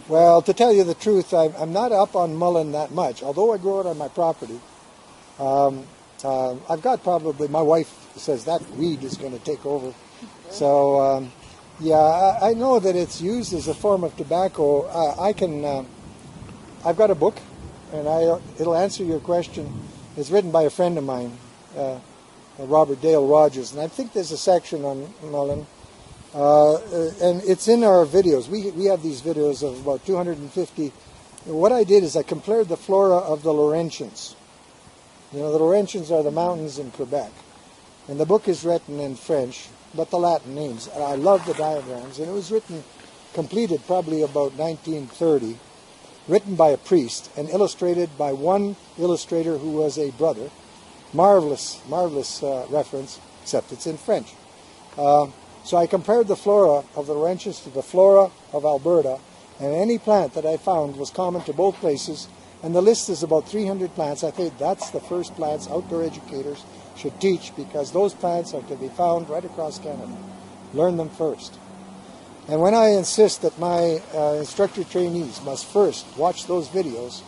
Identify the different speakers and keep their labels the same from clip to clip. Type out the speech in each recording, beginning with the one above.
Speaker 1: Well, to tell you the truth, I'm not up on mullein that much, although I grow it on my property. I've got probably, my wife says that weed is going to take over. So, yeah, I know that it's used as a form of tobacco. I've got a book, and it'll answer your question. It's written by a friend of mine, Robert Dale Rogers, and I think there's a section on mullein. And it's in our videos. We have these videos of about 250. What I did is I compared the flora of the Laurentians. You know, the Laurentians are the mountains in Quebec. And the book is written in French, but the Latin names. I love the diagrams. And it was completed probably about 1930, written by a priest and illustrated by one illustrator who was a brother. Marvelous, marvelous reference, except it's in French. So I compared the flora of the Laurentians to the flora of Alberta, and any plant that I found was common to both places, and the list is about 300 plants. I think that's the first plants outdoor educators should teach, because those plants are to be found right across Canada. Learn them first. And when I insist that my instructor trainees must first watch those videos,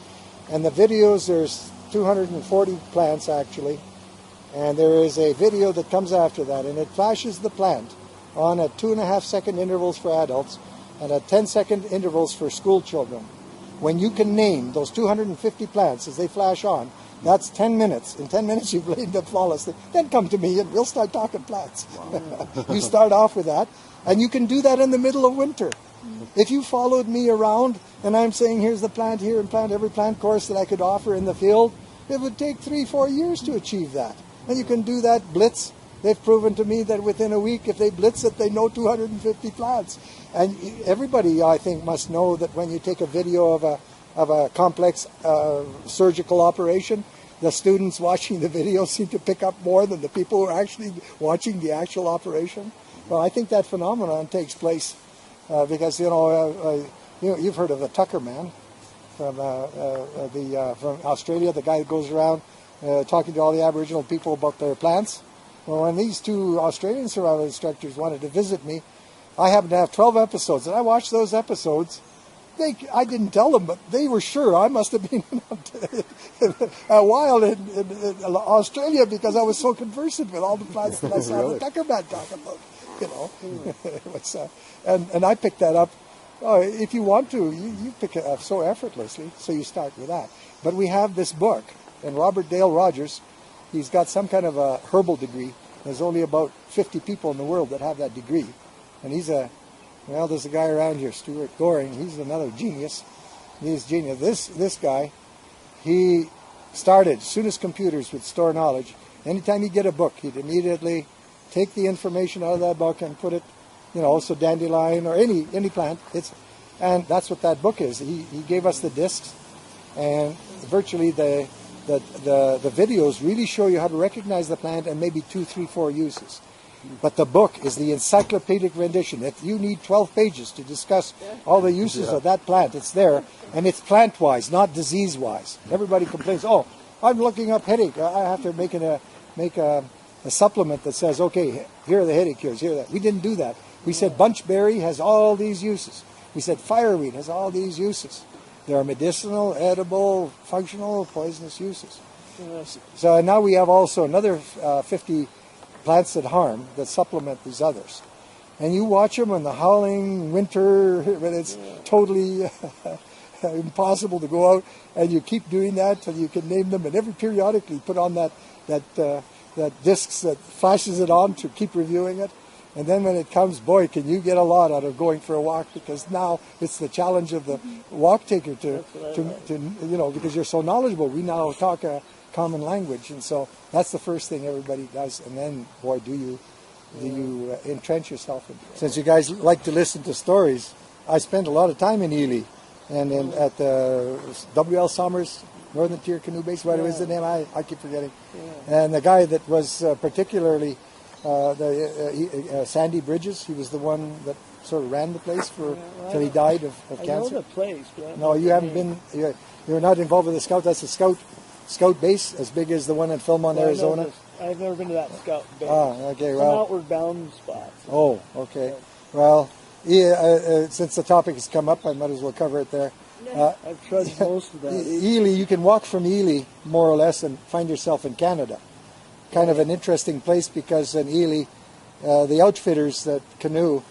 Speaker 1: and the videos, there's 240 plants actually, and there is a video that comes after that, and it flashes the plant on at 2.5-second intervals for adults and at 10-second intervals for school children. When you can name those 250 plants as they flash on, that's 10 minutes. In 10 minutes you've named them flawlessly. Then come to me and we'll start talking plants. Wow. You start off with that, and you can do that in the middle of winter. If you followed me around and I'm saying here's the plant here and plant every plant course that I could offer in the field, it would take 3-4 years to achieve that. And you can do that blitz. They've proven to me that within a week, if they blitz it, they know 250 plants. And everybody, I think, must know that when you take a video of a complex surgical operation, the students watching the video seem to pick up more than the people who are actually watching the actual operation. Well, I think that phenomenon takes place because, you've heard of the Tucker man from Australia, the guy that goes around talking to all the Aboriginal people about their plants. Well, when these two Australian survival instructors wanted to visit me, I happened to have 12 episodes, and I watched those episodes. I didn't tell them, but they were sure I must have been a while in Australia because I was so conversant with all the plants that I saw the Tucker man talking about. You know, and I picked that up. If you want to, you pick it up so effortlessly, so you start with that. But we have this book, and Robert Dale Rogers, he's got some kind of a herbal degree. There's only about 50 people in the world that have that degree. And there's a guy around here, Stuart Goring. He's another genius. He's genius. This guy, he started, as soon as computers would store knowledge, anytime he'd get a book, he'd immediately take the information out of that book and put it, so dandelion or any plant. And that's what that book is. He gave us the discs, and virtually the videos really show you how to recognize the plant and maybe 2, 3, 4 uses. But the book is the encyclopedic rendition. If you need 12 pages to discuss all the uses of that plant, it's there. And it's plant-wise, not disease-wise. Everybody complains, oh, I'm looking up headache. I have to make a supplement that says, okay, here are the headache cures, here are that. We didn't do that. We said bunchberry has all these uses. We said fireweed has all these uses. There are medicinal, edible, functional, poisonous uses. So now we have also another 50 plants that harm, that supplement these others. And you watch them in the howling winter when it's totally impossible to go out, and you keep doing that till you can name them, and every periodically put on that discs that flashes it on to keep reviewing it. And then when it comes, boy, can you get a lot out of going for a walk, because now it's the challenge of the walk taker to because you're so knowledgeable. We now talk a common language, and so that's the first thing everybody does. And then, boy, do you entrench yourself in it. Since you guys like to listen to stories, I spent a lot of time in Ely and at the W.L. Summers Northern Tier Canoe Base. What is the name? I keep forgetting. Yeah. And the guy that was particularly Sandy Bridges, he was the one that sort of ran the place till he died of cancer.
Speaker 2: I know the place, but
Speaker 1: no, you haven't been. You're not involved with the Scout. That's a Scout base as big as the one in Philmont, Arizona.
Speaker 2: I've never been to that Scout base.
Speaker 1: Ah, okay. Well,
Speaker 2: some outward bound spots.
Speaker 1: Oh, okay. Well, since the topic has come up, I might as well cover it there.
Speaker 2: I've tried most of that.
Speaker 1: Ely, you can walk from Ely, more or less, and find yourself in Canada. Kind of an interesting place because in Ely, the outfitters that canoe,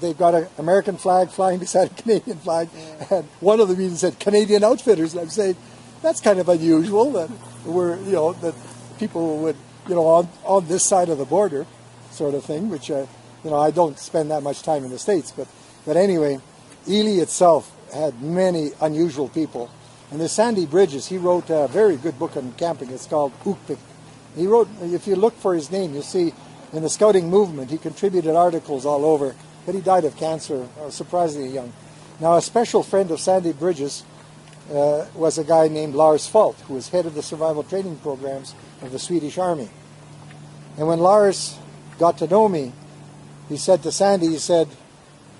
Speaker 1: they've got an American flag flying beside a Canadian flag, and one of them even said Canadian Outfitters, and I'm saying that's kind of unusual that that people would on this side of the border, sort of thing, which I don't spend that much time in the States, but anyway, Ely itself had many unusual people. And there's Sandy Bridges. He wrote a very good book on camping. It's called Ukpik. He wrote, if you look for his name, you'll see in the scouting movement, he contributed articles all over, but he died of cancer, surprisingly young. Now, a special friend of Sandy Bridges was a guy named Lars Falt, who was head of the survival training programs of the Swedish Army. And when Lars got to know me, he said to Sandy, he said,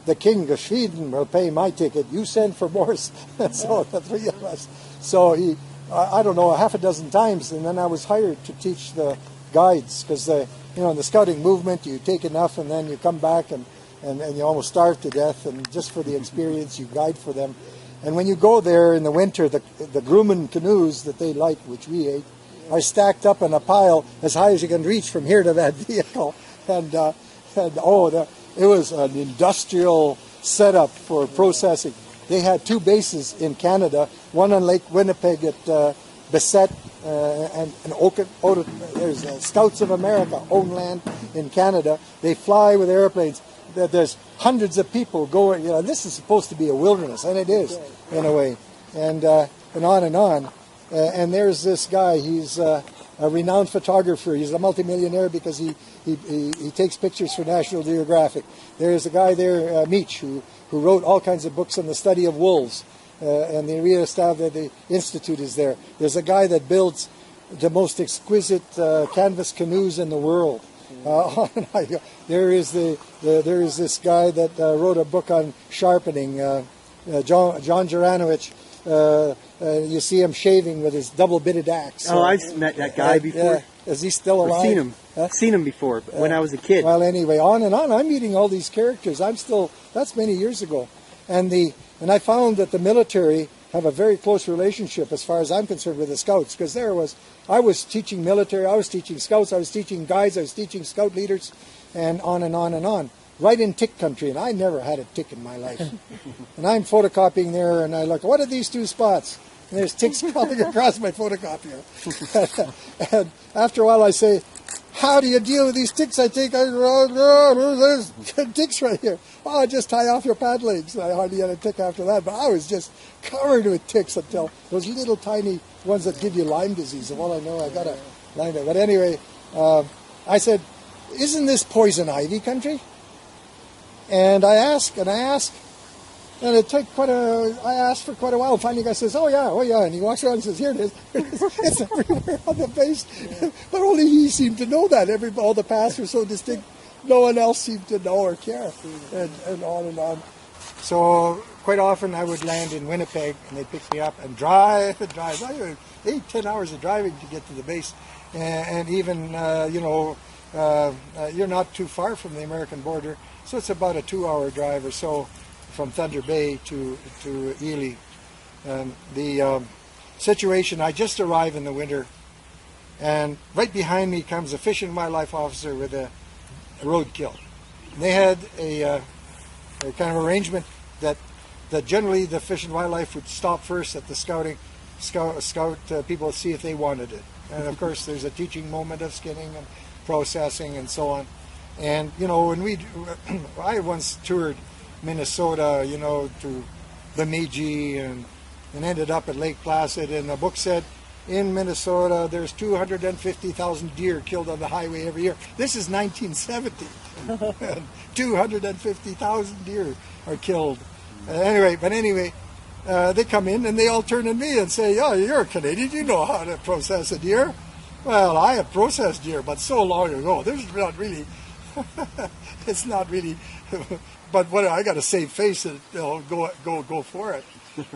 Speaker 1: "The King of Sweden will pay my ticket. You send for Morris." So the three of us. So he, I don't know, half a dozen times, and then I was hired to teach the guides because in the scouting movement, you take enough, and then you come back and you almost starve to death, and just for the experience, you guide for them. And when you go there in the winter, the Grumman canoes that they like, which we ate, are stacked up in a pile as high as you can reach from here to that vehicle, it was an industrial setup for processing. They had two bases in Canada, one on Lake Winnipeg at Bessette and there's Scouts of America, own land in Canada. They fly with airplanes. There's hundreds of people going. This is supposed to be a wilderness, and it is in a way. And on and on. And there's this guy. He's a renowned photographer. He's a multimillionaire because he takes pictures for National Geographic. There's a guy there, Meach, who wrote all kinds of books on the study of wolves. And the Rio Estado, the Institute is there. There's a guy that builds the most exquisite canvas canoes in the world. There is this guy that wrote a book on sharpening, John Jaranovich. You see him shaving with his double-bitted axe.
Speaker 3: Oh, I've met that guy before.
Speaker 1: Is he still alive?
Speaker 3: I've seen him. Seen him before when I was a kid.
Speaker 1: Well, anyway, on and on. I'm meeting all these characters. That's many years ago. And I found that the military have a very close relationship, as far as I'm concerned, with the Scouts, because I was teaching military, I was teaching Scouts, I was teaching guides, I was teaching Scout leaders, and on and on and on. Right in tick country, and I never had a tick in my life. And I'm photocopying there, and I look, what are these two spots? And there's ticks crawling across my photocopier. And after a while I say, how do you deal with these ticks? There's ticks right here. Oh, just tie off your pad legs. I hardly had a tick after that, but I was just covered with ticks until those little tiny ones that give you Lyme disease. Of all I know, I got a Lyme disease. But anyway, I said, isn't this poison ivy country? And I asked, and it took I asked for quite a while. Finally, the guy says, oh yeah, and he walks around and says, here it is. It's everywhere on the face. But only he seemed to know that. All the paths were so distinct, no one else seemed to know or care, and on and on. So quite often I would land in Winnipeg, and they'd pick me up and drive. 8-10 hours of driving to get to the base. And even, you're not too far from the American border, so it's about a 2-hour drive or so from Thunder Bay to Ely. The situation, I just arrived in the winter, and right behind me comes a Fish and Wildlife officer with a roadkill. And they had a kind of arrangement that generally the Fish and Wildlife would stop first at the scout people to see if they wanted it. And of course there's a teaching moment of skinning and processing and so on. And when I once toured Minnesota, to Bemidji and ended up at Lake Placid, and the book said in Minnesota there's 250,000 deer killed on the highway every year. This is 1970. And 250,000 deer are killed. Anyway, they come in and they all turn to me and say, oh, you're a Canadian, you know how to process a deer. Well, I have processed deer, but so long ago. There's not really, it's not really but what I got to save face and go for it.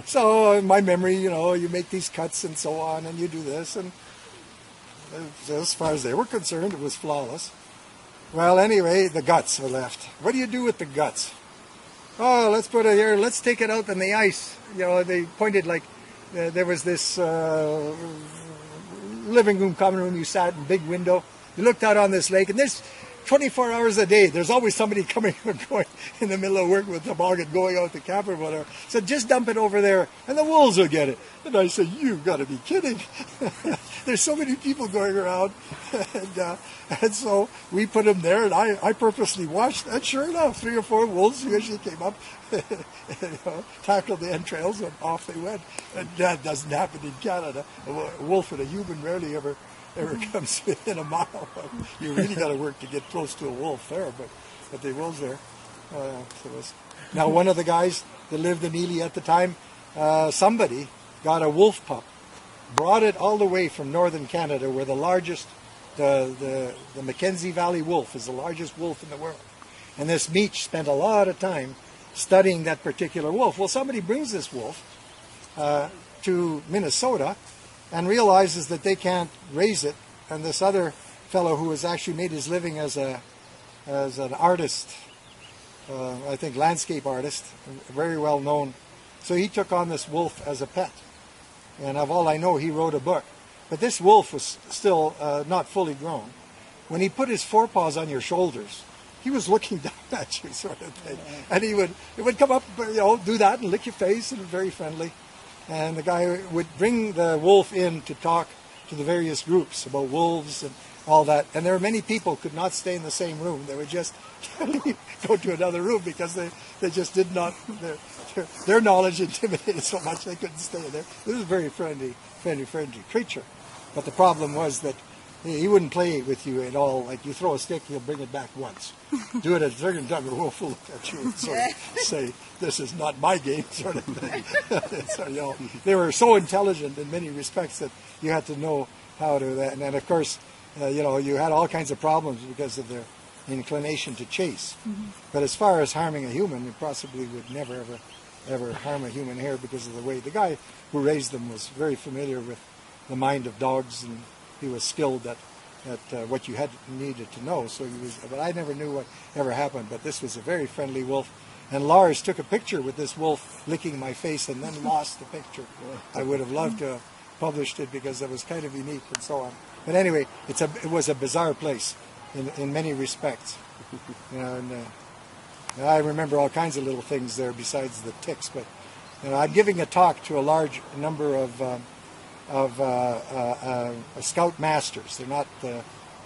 Speaker 1: So in my memory, you make these cuts and so on, and you do this, and as far as they were concerned, it was flawless. Well, anyway, the guts are left. What do you do with the guts? Oh, let's put it here. Let's take it out on the ice. They pointed like there was this living room, common room. You sat in, big window. You looked out on this lake, and there's 24 hours a day. There's always somebody coming and going in the middle of work with the toboggan going out to camp or whatever. So just dump it over there, and the wolves will get it. And I said, you've got to be kidding. There's so many people going around. And so we put them there, and I purposely watched. And sure enough, 3 or 4 wolves usually came up, tackled the entrails, and off they went. And that doesn't happen in Canada. A wolf and a human rarely ever comes within a mile. You really got to work to get close to a wolf there, but they wolves there. Now, one of the guys that lived in Ely at the time, somebody got a wolf pup, brought it all the way from northern Canada, where the largest, the Mackenzie Valley wolf is the largest wolf in the world. And this Meach spent a lot of time studying that particular wolf. Well, somebody brings this wolf to Minnesota and realizes that they can't raise it. And this other fellow who has actually made his living as an artist, I think landscape artist, very well known. So he took on this wolf as a pet. And of all I know, he wrote a book. But this wolf was still not fully grown. When he put his forepaws on your shoulders, he was looking down at you, sort of thing. And he would come up, do that and lick your face, and very friendly. And the guy would bring the wolf in to talk to the various groups about wolves and all that. And there were many people who could not stay in the same room. They would just go to another room because they just did not, their knowledge intimidated so much they couldn't stay there. This was a very friendly creature. But the problem was that he wouldn't play with you at all. Like, you throw a stick, he'll bring it back once. Do it a second time, the wolf will look at you and sort of say, this is not my game, sort of thing. So, they were so intelligent in many respects that you had to know how to, and then of course, you had all kinds of problems because of their inclination to chase. Mm-hmm. But as far as harming a human, you possibly would never, ever harm a human hair because of the way the guy who raised them was very familiar with the mind of dogs, and he was skilled at what you needed to know. So but I never knew what ever happened. But this was a very friendly wolf. And Lars took a picture with this wolf licking my face and then lost the picture. I would have loved to have published it because it was kind of unique and so on. But anyway, it was a bizarre place in many respects. And I remember all kinds of little things there besides the ticks. But I'm giving a talk to a large number of scout masters. They're not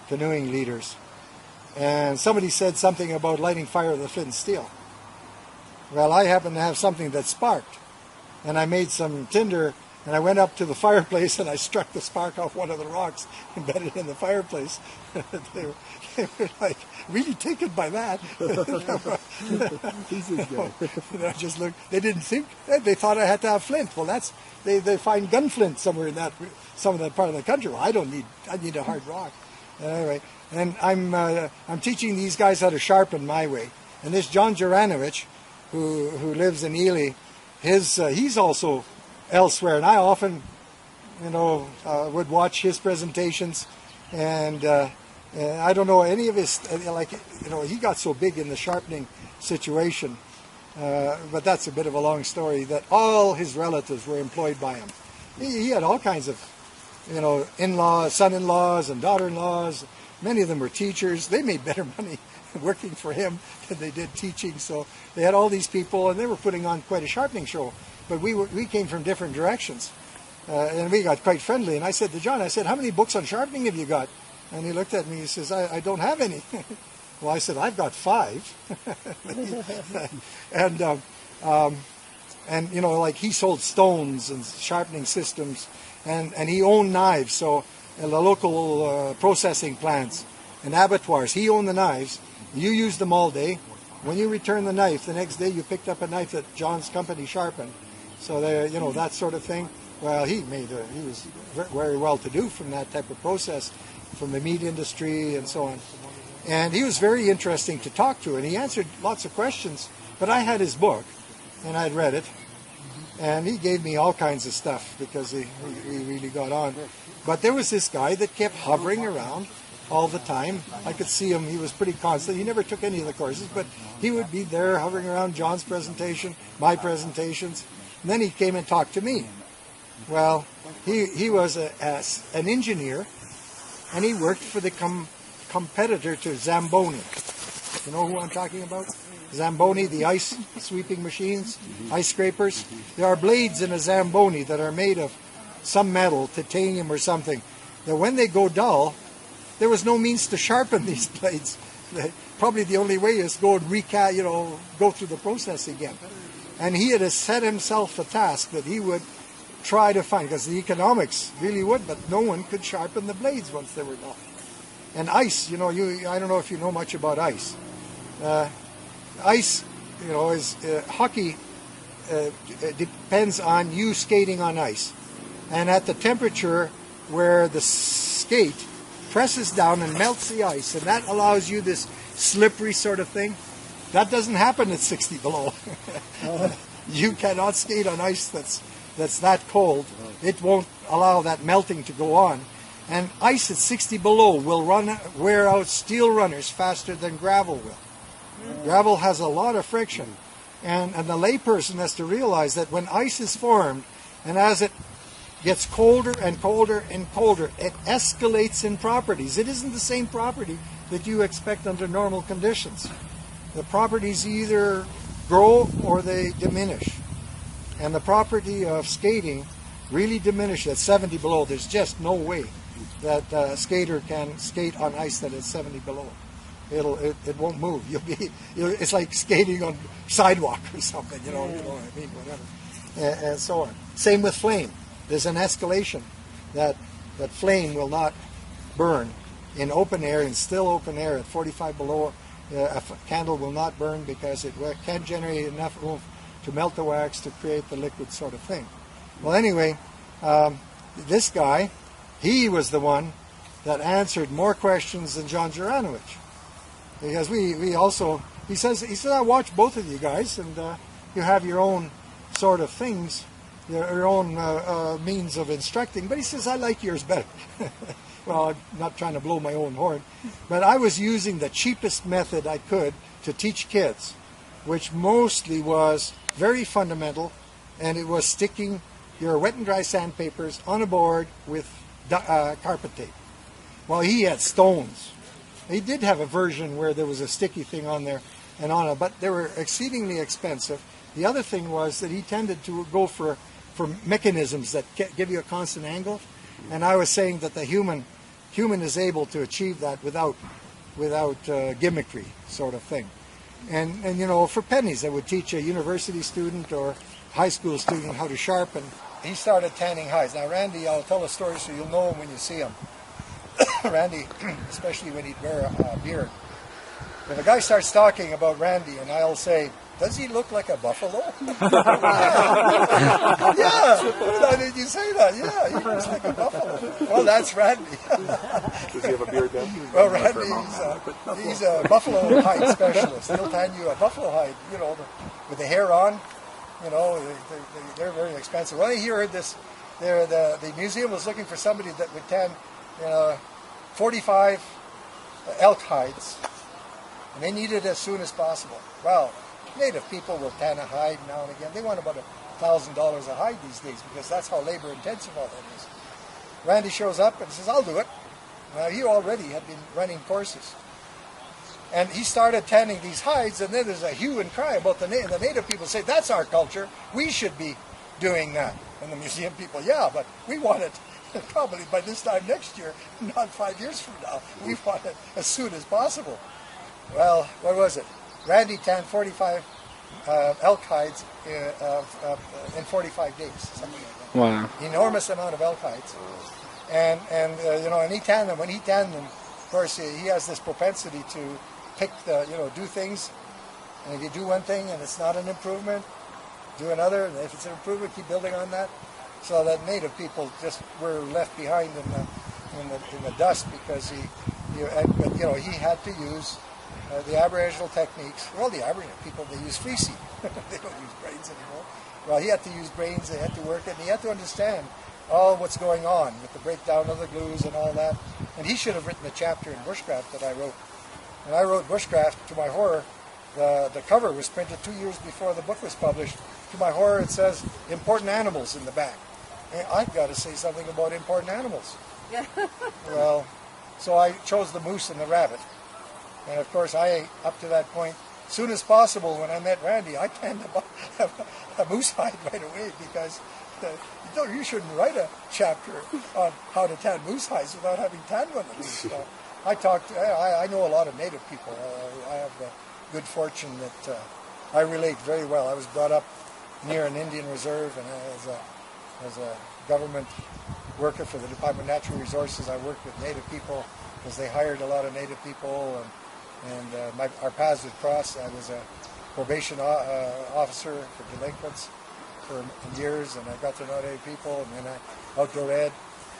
Speaker 1: canoeing leaders. And somebody said something about lighting fire with a flint and steel. Well, I happen to have something that sparked. And I made some tinder, and I went up to the fireplace and I struck the spark off one of the rocks and bet it in the fireplace. They were like really taken by that. I just looked. They didn't think. They thought I had to have flint. Well, they find gunflint somewhere in some of that part of the country. Well, I need a hard rock. Anyway, and I'm teaching these guys how to sharpen my way. And this John Jaranovich, who lives in Ely, he's also elsewhere, and I often, would watch his presentations, and I don't know any of his, he got so big in the sharpening situation, but that's a bit of a long story, that all his relatives were employed by him. He had all kinds of, in-laws, son-in-laws and daughter-in-laws. Many of them were teachers. They made better money working for him than they did teaching, so they had all these people, and they were putting on quite a sharpening show. But we came from different directions, and we got quite friendly. And I said to John, how many books on sharpening have you got? And he looked at me, he says, I don't have any. Well, I said, I've got 5. and he sold stones and sharpening systems, and he owned knives. So the local processing plants and abattoirs, he owned the knives. You used them all day. When you returned the knife, the next day you picked up a knife that John's company sharpened. So that sort of thing. Well, he was very well to do from that type of process, from the meat industry and so on. And he was very interesting to talk to, and he answered lots of questions But I had his book, and I'd read it, and he gave me all kinds of stuff because he really got on. But there was this guy that kept hovering around all the time. I could see him. He was pretty constant. He never took any of the courses, but he would be there hovering around John's presentation, my presentations. And then he came and talked to me. Well, he was an engineer, and he worked for the competitor to Zamboni. You know who I'm talking about? Zamboni, the ice sweeping machines, ice scrapers. There are blades in a Zamboni that are made of some metal, titanium or something, that when they go dull, there was no means to sharpen these blades. Probably the only way is go and go through the process again. And he had set himself a task that he would try to find, because the economics really would, but no one could sharpen the blades once they were dull. And ice, I don't know if you know much about ice. Ice, is hockey depends on you skating on ice. And at the temperature where the skate presses down and melts the ice, and that allows you this slippery sort of thing. That doesn't happen at 60 below. You cannot skate on ice that's that cold. It won't allow that melting to go on. And ice at 60 below will wear out steel runners faster than gravel will. Gravel has a lot of friction. And the layperson has to realize that when ice is formed, and as it gets colder and colder and colder, it escalates in properties. It isn't the same property that you expect under normal conditions. The properties either grow or they diminish. And the property of skating really diminishes at 70 below. There's just no way that a skater can skate on ice that is 70 below. It won't move. It's like skating on sidewalk or something, you know what I mean, whatever. And so on. Same with flame. There's an escalation that flame will not burn in open air, in still open air at 45 below. A candle will not burn because it can't generate enough oomph to melt the wax to create the liquid sort of thing. Well, anyway, this guy, he was the one that answered more questions than John Juranovich. Because we also, he says, I watch both of you guys, and you have your own sort of things, your own means of instructing, but he says, I like yours better. Well, I'm not trying to blow my own horn, but I was using the cheapest method I could to teach kids, which mostly was very fundamental, and it was sticking your wet and dry sandpapers on a board with carpet tape. Well, he had stones. He did have a version where there was a sticky thing on there and on it, but they were exceedingly expensive. The other thing was that he tended to go for mechanisms that give you a constant angle, and I was saying that the human is able to achieve that without gimmickry sort of thing. And for pennies, I would teach a university student or high school student how to sharpen. He started tanning hides. Now, Randy, I'll tell a story so you'll know him when you see him. Randy, especially when he'd wear a beard. If a guy starts talking about Randy, and I'll say, does he look like a buffalo? Yeah. Did you say that? Yeah, he looks like a buffalo. Well, that's Randy.
Speaker 4: Does he have a beard then?
Speaker 1: Well, Randy, he's a buffalo hide specialist. He'll tan you a buffalo hide, with the hair on. They're very expensive. Well, he heard this. The museum was looking for somebody that would tan 45 elk hides, and they need it as soon as possible. Well, native people will tan a hide now and again. They want about $1,000 a hide these days because that's how labor intensive all that is. Randy shows up and says, I'll do it. Now, he already had been running courses. And he started tanning these hides, and then there's a hue and cry about the native people say, that's our culture. We should be doing that. And the museum people, yeah, but we want it probably by this time next year, not 5 years from now. We want it as soon as possible. Well, what was it? Randy tanned 45 elk hides in 45 days, something like that.
Speaker 3: Wow.
Speaker 1: Enormous amount of elk hides. And he tanned them. When he tanned them, of course, he has this propensity to pick do things. And if you do one thing and it's not an improvement, do another. And if it's an improvement, keep building on that. So that native people just were left behind in the dust because he had to use the Aboriginal techniques. Well, the Aboriginal people, they use fleecing. They don't use brains anymore. Well, he had to use brains, they had to work it, and he had to understand all what's going on with the breakdown of the glues and all that. And he should have written a chapter in bushcraft that I wrote. And I wrote bushcraft. To my horror, the cover was printed 2 years before the book was published. To my horror, it says important animals in the back. And I've got to say something about important animals. Well, so I chose the moose and the rabbit. And of course, up to that point, soon as possible, when I met Randy, I tanned a moose hide right away because you shouldn't write a chapter on how to tan moose hides without having tanned one at least. I know a lot of native people. I have the good fortune that I relate very well. I was brought up near an Indian reserve, and as a government worker for the Department of Natural Resources, I worked with native people because they hired a lot of native people, and our paths would cross. I was a probation officer for delinquents for years, and I got to know native people, and then outdoor ed.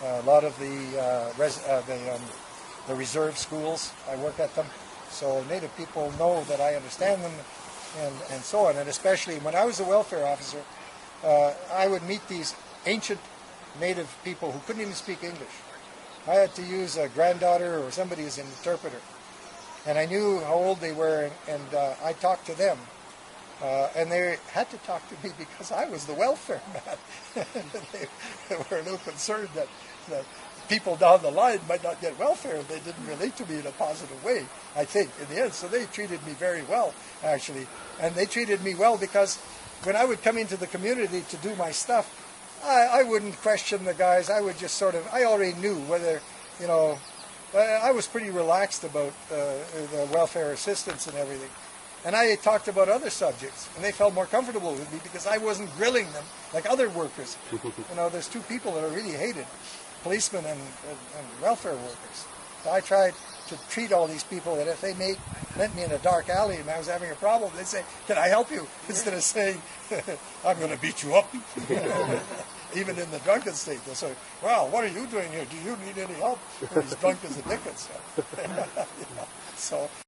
Speaker 1: A lot of the reserve schools, I work at them. So native people know that I understand them, and so on. And especially when I was a welfare officer, I would meet these ancient native people who couldn't even speak English. I had to use a granddaughter or somebody as an interpreter. And I knew how old they were, and I talked to them. And they had to talk to me because I was the welfare man. They were a little concerned that people down the line might not get welfare if they didn't relate to me in a positive way, I think, in the end. So they treated me very well, actually. And they treated me well because when I would come into the community to do my stuff, I wouldn't question the guys. I would just I already knew whether, I was pretty relaxed about the welfare assistance and everything. And I talked about other subjects, and they felt more comfortable with me because I wasn't grilling them like other workers. There's two people that are really hated, policemen and welfare workers. So I tried to treat all these people that if they met me in a dark alley and I was having a problem, they'd say, "Can I help you?" Instead of saying, "I'm going to beat you up." Even in the drunken state, they'll say, "Well, what are you doing here? Do you need any help?" He's drunk as a dickens. So